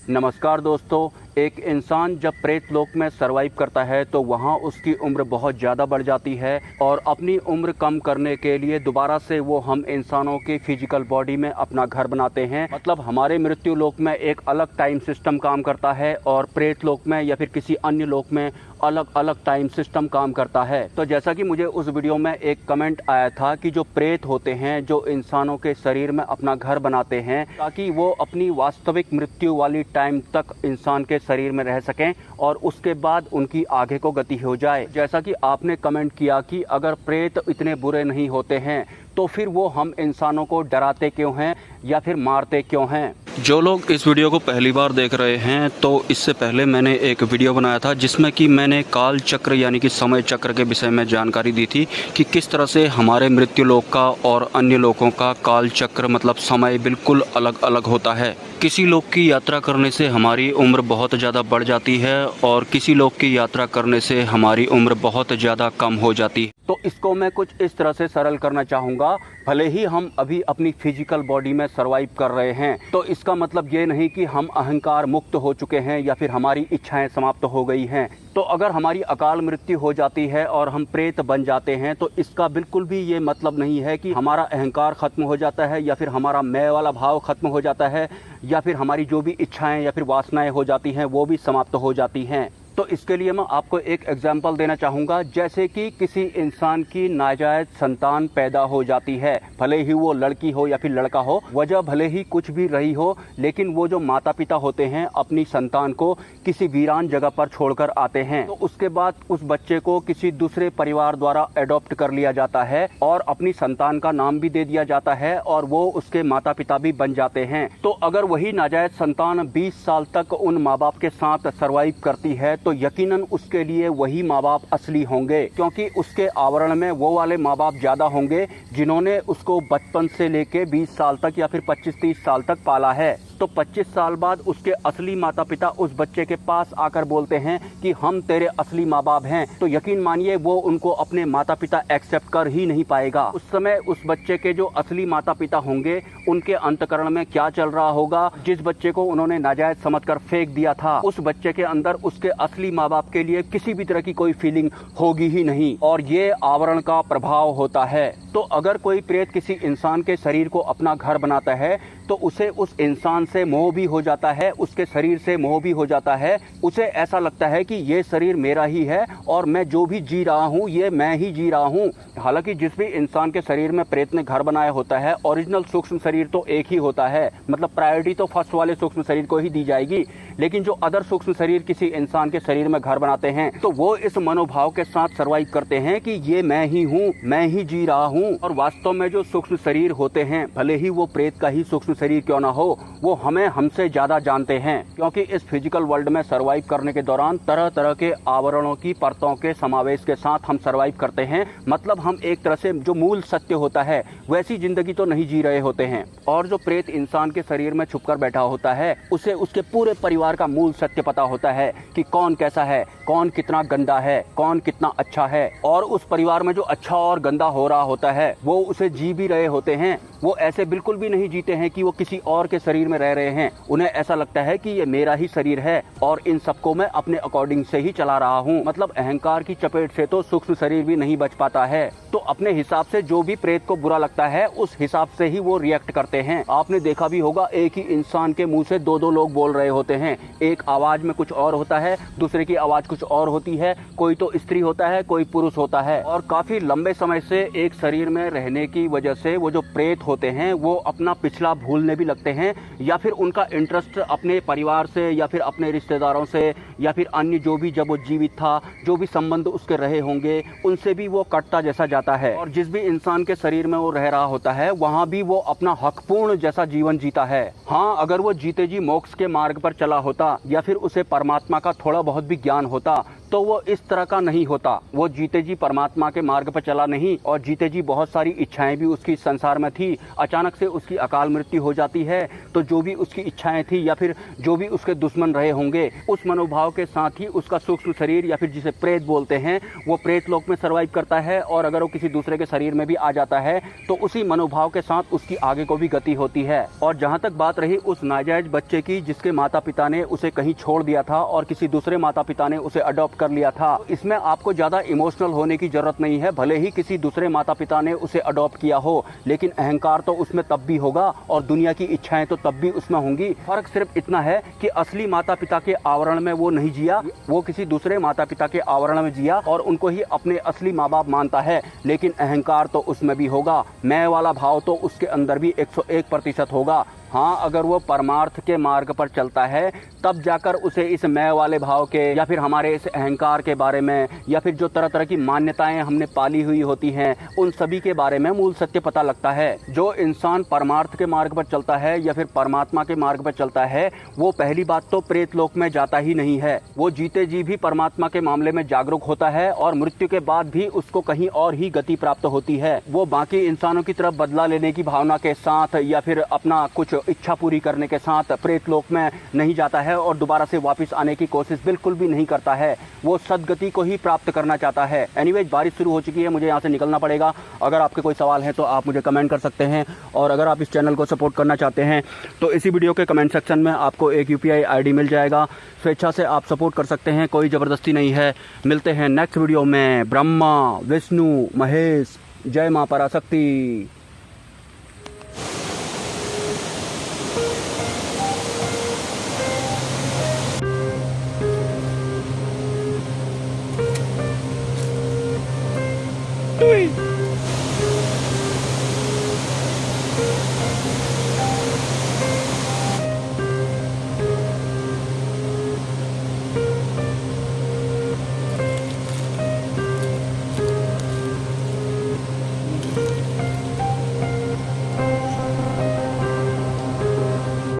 नमस्कार दोस्तों, एक इंसान जब प्रेत लोक में सरवाइव करता है तो वहाँ उसकी उम्र बहुत ज़्यादा बढ़ जाती है और अपनी उम्र कम करने के लिए दोबारा से वो हम इंसानों की फिजिकल बॉडी में अपना घर बनाते हैं। मतलब हमारे मृत्यु लोक में एक अलग टाइम सिस्टम काम करता है और प्रेत लोक में या फिर किसी अन्य लोक में अलग अलग टाइम सिस्टम काम करता है। तो जैसा कि मुझे उस वीडियो में एक कमेंट आया था कि जो प्रेत होते हैं जो इंसानों के शरीर में अपना घर बनाते हैं ताकि वो अपनी वास्तविक मृत्यु वाली टाइम तक इंसान के शरीर में रह सकें और उसके बाद उनकी आगे को गति हो जाए। जैसा कि आपने कमेंट किया कि अगर प्रेत इतने बुरे नहीं होते हैं तो फिर वो हम इंसानों को डराते क्यों हैं या फिर मारते क्यों हैं। जो लोग इस वीडियो को पहली बार देख रहे हैं तो इससे पहले मैंने एक वीडियो बनाया था जिसमें कि मैंने काल चक्र यानी कि समय चक्र के विषय में जानकारी दी थी कि किस तरह से हमारे मृत्यु लोक का और अन्य लोकों का काल चक्र मतलब समय बिल्कुल अलग अलग होता है। किसी लोक की यात्रा करने से हमारी उम्र बहुत ज़्यादा बढ़ जाती है और किसी लोक की यात्रा करने से हमारी उम्र बहुत ज़्यादा कम हो जाती है। तो इसको मैं कुछ इस तरह से सरल करना चाहूँगा। भले ही हम अभी अपनी फिजिकल बॉडी में सरवाइव कर रहे हैं तो इसका मतलब ये नहीं कि हम अहंकार मुक्त हो चुके हैं या फिर हमारी इच्छाएं समाप्त हो गई हैं। तो अगर हमारी अकाल मृत्यु हो जाती है और हम प्रेत बन जाते हैं तो इसका बिल्कुल भी ये मतलब नहीं है कि हमारा अहंकार खत्म हो जाता है या फिर हमारा मैं वाला भाव खत्म हो जाता है या फिर हमारी जो भी इच्छाएं या फिर वासनाएं हो जाती हैं वो भी समाप्त हो जाती हैं। तो इसके लिए मैं आपको एक एग्जाम्पल देना चाहूँगा। जैसे कि किसी इंसान की नाजायज़ संतान पैदा हो जाती है, भले ही वो लड़की हो या फिर लड़का हो, वजह भले ही कुछ भी रही हो, लेकिन वो जो माता पिता होते हैं अपनी संतान को किसी वीरान जगह पर छोड़कर आते हैं। तो उसके बाद उस बच्चे को किसी दूसरे परिवार द्वारा एडॉप्ट कर लिया जाता है और अपनी संतान का नाम भी दे दिया जाता है और वो उसके माता पिता भी बन जाते हैं। तो अगर वही नाजायज़ संतान 20 साल तक उन माँ बाप के साथ सर्वाइव करती है तो यकीनन उसके लिए वही माँ बाप असली होंगे, क्योंकि उसके आवरण में वो वाले माँ बाप ज्यादा होंगे जिन्होंने उसको बचपन से लेके 20 साल तक या फिर 25-30 साल तक पाला है। तो 25 साल बाद उसके असली माता पिता उस बच्चे के पास आकर बोलते हैं कि हम तेरे असली माँ बाप हैं, तो यकीन मानिए वो उनको अपने माता पिता एक्सेप्ट कर ही नहीं पाएगा। उस समय उस बच्चे के जो असली माता पिता होंगे उनके अंतकरण में क्या चल रहा होगा। जिस बच्चे को उन्होंने नाजायज समझकर फेंक दिया था उस बच्चे के अंदर उसके असली माँ बाप के लिए किसी भी तरह की कोई फीलिंग होगी ही नहीं और ये आवरण का प्रभाव होता है। तो अगर कोई प्रेत किसी इंसान के शरीर को अपना घर बनाता है तो उसे उस इंसान से मोह भी हो जाता है, उसके शरीर से मोह भी हो जाता है। उसे ऐसा लगता है कि ये शरीर मेरा ही है और मैं जो भी जी रहा हूँ ये मैं ही जी रहा हूँ। हालांकि जिस भी इंसान के शरीर में प्रेत ने घर बनाया होता है ओरिजिनल सूक्ष्म शरीर तो एक ही होता है, मतलब प्रायोरिटी तो फर्स्ट वाले सूक्ष्म शरीर को ही दी जाएगी। लेकिन जो अदर सूक्ष्म शरीर किसी इंसान के शरीर में घर बनाते हैं तो वो इस मनोभाव के साथ सर्वाइव करते हैं कि ये मैं ही हूँ, मैं ही जी रहा हूँ। और वास्तव में जो सूक्ष्म शरीर होते हैं भले ही वो प्रेत का ही सूक्ष्म शरीर क्यों ना हो, वो हमें हमसे ज्यादा जानते हैं, क्योंकि इस फिजिकल वर्ल्ड में सर्वाइव करने के दौरान तरह तरह के आवरणों की परतों के समावेश के साथ हम सर्वाइव करते हैं। मतलब हम एक तरह से जो मूल सत्य होता है वैसी जिंदगी तो नहीं जी रहे होते हैं। और जो प्रेत इंसान के शरीर में छुपकर बैठा होता है उसे उसके पूरे परिवार का मूल सत्य पता होता है कि कौन कैसा है, कौन कितना गंदा है, कौन कितना अच्छा है। और उस परिवार में जो अच्छा और गंदा हो रहा होता है वो उसे जी भी रहे होते हैं। वो ऐसे बिल्कुल भी नहीं जीते हैं कि वो किसी और के शरीर में रह रहे हैं। उन्हें ऐसा लगता है कि ये मेरा ही शरीर है और इन सबको मैं अपने अकॉर्डिंग से ही चला रहा हूँ। मतलब अहंकार की चपेट से तो सूक्ष्म शरीर भी नहीं बच पाता है। तो अपने हिसाब से जो भी प्रेत को बुरा लगता है उस हिसाब से ही वो रिएक्ट करते हैं। आपने देखा भी होगा एक ही इंसान के मुंह से दो लोग बोल रहे होते हैं, एक आवाज में कुछ और होता है, दूसरे की आवाज कुछ और होती है। कोई तो स्त्री होता है, कोई पुरुष होता है। और काफी लंबे समय से एक शरीर में रहने की वजह से वो जो प्रेत होते हैं वो अपना पिछला भूलने भी लगते हैं या फिर उनका इंटरेस्ट अपने परिवार से या फिर अपने रिश्तेदारों से या फिर अन्य जो भी जब वो जीवित था जो भी संबंध उसके रहे होंगे उनसे भी वो कटता जैसा जाता है। और जिस भी इंसान के शरीर में वो रह रहा होता है वहाँ भी वो अपना हकपूर्ण जैसा जीवन जीता है। हाँ, अगर वो जीते जी मोक्ष के मार्ग पर चला होता या फिर उसे परमात्मा का थोड़ा बहुत भी ज्ञान होता तो वो इस तरह का नहीं होता। वो जीते जी परमात्मा के मार्ग पर चला नहीं, और जीते जी बहुत सारी इच्छाएं भी उसकी संसार में थी। अचानक से उसकी अकाल मृत्यु हो जाती है, तो जो भी उसकी इच्छाएं थी या फिर जो भी उसके दुश्मन रहे होंगे, उस मनोभाव के साथ ही उसका सूक्ष्म शरीर या फिर जिसे प्रेत बोलते हैं, वो प्रेत लोक में सर्वाइव करता है। और अगर वो किसी दूसरे के शरीर में भी आ जाता है तो उसी मनोभाव के साथ उसकी आगे को भी गति होती है। और जहाँ तक बात रही उस नाजायज बच्चे की जिसके माता पिता ने उसे कहीं छोड़ दिया था और किसी दूसरे माता पिता ने उसे अडॉप्ट कर लिया था, इसमें आपको ज्यादा इमोशनल होने की जरूरत नहीं है। भले ही किसी दूसरे माता पिता ने उसे अडॉप्ट किया हो, लेकिन अहंकार तो उसमें तब भी होगा और दुनिया की इच्छाएं तो तब भी उसमें होंगी। फर्क सिर्फ इतना है कि असली माता पिता के आवरण में वो नहीं जिया, वो किसी दूसरे माता पिता के आवरण में जिया और उनको ही अपने असली माँ बाप मानता है। लेकिन अहंकार तो उसमें भी होगा, मैं वाला भाव तो उसके अंदर भी 101% होगा। हाँ, अगर वो परमार्थ के मार्ग पर चलता है तब जाकर उसे इस मैं वाले भाव के या फिर हमारे इस अहंकार के बारे में या फिर जो तरह तरह की मान्यताएं हमने पाली हुई होती हैं उन सभी के बारे में मूल सत्य पता लगता है। जो इंसान परमार्थ के मार्ग पर चलता है या फिर परमात्मा के मार्ग पर चलता है, वो पहली बात तो प्रेत लोक में जाता ही नहीं है। वो जीते जी भी परमात्मा के मामले में जागरूक होता है और मृत्यु के बाद भी उसको कहीं और ही गति प्राप्त होती है। वो बाकी इंसानों की तरफ बदला लेने की भावना के साथ या फिर अपना कुछ इच्छा पूरी करने के साथ प्रेत लोक में नहीं जाता है और दोबारा से वापस आने की कोशिश बिल्कुल भी नहीं करता है। वो सदगति को ही प्राप्त करना चाहता है। एनीवेज, बारिश शुरू हो चुकी है, मुझे यहाँ से निकलना पड़ेगा। अगर आपके कोई सवाल है तो आप मुझे कमेंट कर सकते हैं, और अगर आप इस चैनल को सपोर्ट करना चाहते हैं तो इसी वीडियो के कमेंट सेक्शन में आपको एक UPI ID मिल जाएगा। स्वेच्छा से आप सपोर्ट कर सकते हैं, कोई ज़बरदस्ती नहीं है। मिलते हैं नेक्स्ट वीडियो में। ब्रह्मा, विष्णु, महेश, जय मां पराशक्ति।